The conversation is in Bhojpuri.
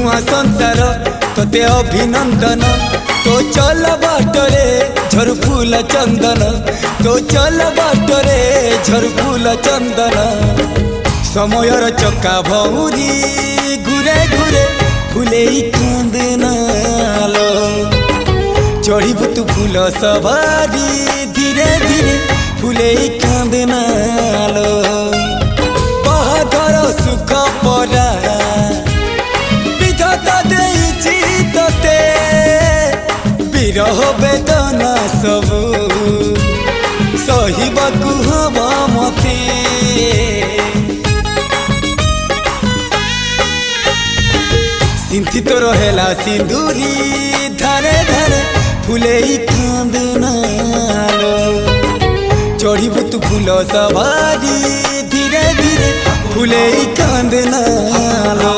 नुआ संसार तोते अभिनंदन तो चल बाटरे झर फूल चंदन तो चल बाटरे झर फूल चंदन समयर चक्का भौरी घुरे घुरे फुले कांदनालो चढ़ीबु तू फूल सवारी धीरे धीरे फुले कांदनालो बाहाघर सुख परा विधाता देइछि तोते विरह वेदना सबु सहिबाकु हवा मते सिंथी तो रहेला सिंदूरी धारे धारे फुले कांदनालो चढ़ीबु तू फूल सवारी धीरे धीरे फुले कांदनालो।